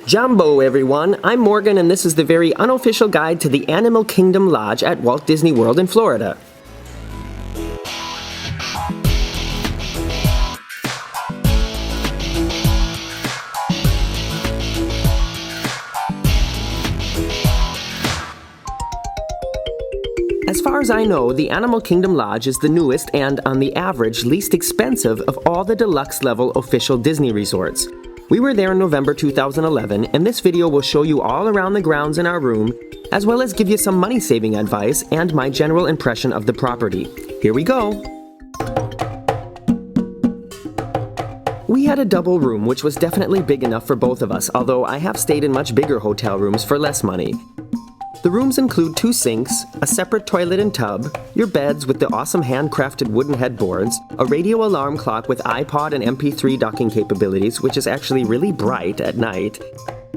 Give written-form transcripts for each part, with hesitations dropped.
Jumbo everyone, I'm Morgan and this is the very unofficial guide to the Animal Kingdom Lodge at Walt Disney World in Florida. As far as I know, the Animal Kingdom Lodge is the newest and, on the average, least expensive of all the deluxe level official Disney resorts. We were there in November 2011, and this video will show you all around the grounds in our room, as well as give you some money-saving advice and my general impression of the property. Here we go! We had a double room, which was definitely big enough for both of us, although I have stayed in much bigger hotel rooms for less money. The rooms include 2 sinks, a separate toilet and tub, your beds with the awesome handcrafted wooden headboards, a radio alarm clock with iPod and MP3 docking capabilities, which is actually really bright at night,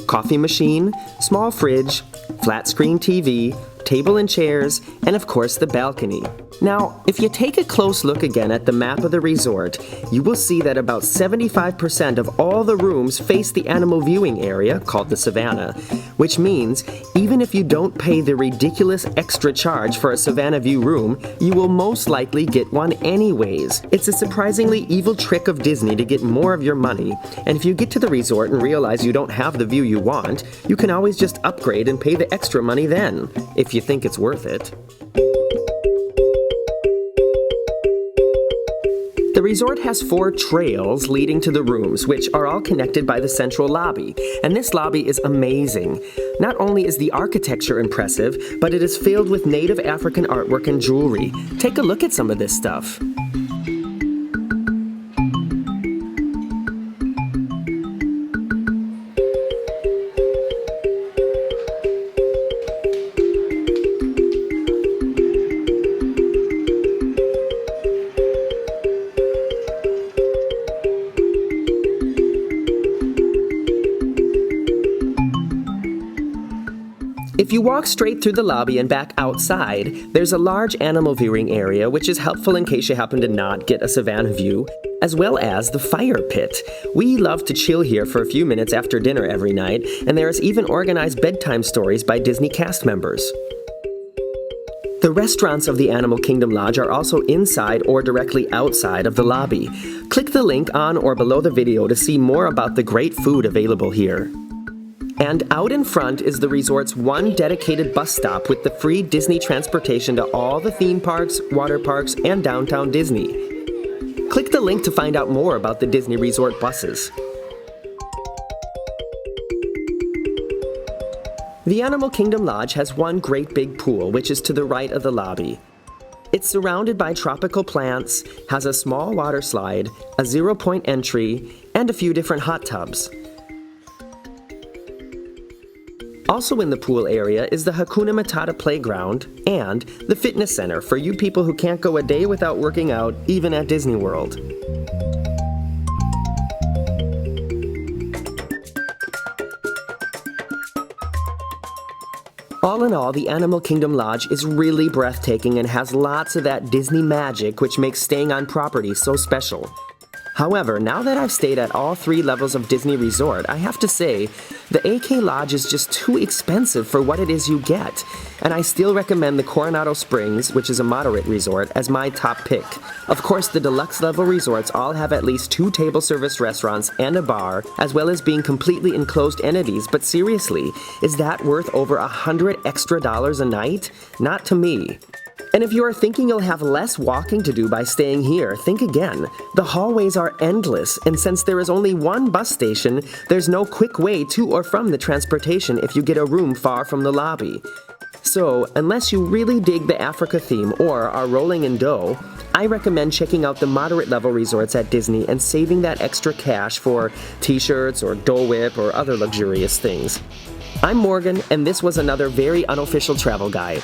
coffee machine, small fridge, flat screen TV, table and chairs, and of course the balcony. Now, if you take a close look again at the map of the resort, you will see that about 75% of all the rooms face the animal viewing area, called the Savannah, which means even if you don't pay the ridiculous extra charge for a Savannah View room, you will most likely get one anyways. It's a surprisingly evil trick of Disney to get more of your money, and if you get to the resort and realize you don't have the view you want, you can always just upgrade and pay the extra money then, if you think it's worth it. The resort has 4 trails leading to the rooms, which are all connected by the central lobby, and this lobby is amazing. Not only is the architecture impressive, but it is filled with native African artwork and jewelry. Take a look at some of this stuff. If you walk straight through the lobby and back outside, there's a large animal viewing area which is helpful in case you happen to not get a Savannah view, as well as the fire pit. We love to chill here for a few minutes after dinner every night, and there is even organized bedtime stories by Disney cast members. The restaurants of the Animal Kingdom Lodge are also inside or directly outside of the lobby. Click the link on or below the video to see more about the great food available here. And out in front is the resort's one dedicated bus stop with the free Disney transportation to all the theme parks, water parks, and downtown Disney. Click the link to find out more about the Disney Resort buses. The Animal Kingdom Lodge has one great big pool, which is to the right of the lobby. It's surrounded by tropical plants, has a small water slide, a zero-point entry, and a few different hot tubs. Also in the pool area is the Hakuna Matata playground and the fitness center for you people who can't go a day without working out, even at Disney World. All in all, the Animal Kingdom Lodge is really breathtaking and has lots of that Disney magic which makes staying on property so special. However, now that I've stayed at all 3 levels of Disney Resort, I have to say, the AK Lodge is just too expensive for what it is you get, and I still recommend the Coronado Springs, which is a moderate resort, as my top pick. Of course, the deluxe level resorts all have at least 2 table service restaurants and a bar, as well as being completely enclosed entities, but seriously, is that worth over $100 extra a night? Not to me. And if you are thinking you'll have less walking to do by staying here, think again. The hallways are endless, and since there is only one bus station, there's no quick way to or from the transportation if you get a room far from the lobby. So, unless you really dig the Africa theme or are rolling in dough, I recommend checking out the moderate level resorts at Disney and saving that extra cash for t-shirts or Dole Whip or other luxurious things. I'm Morgan, and this was another very unofficial travel guide.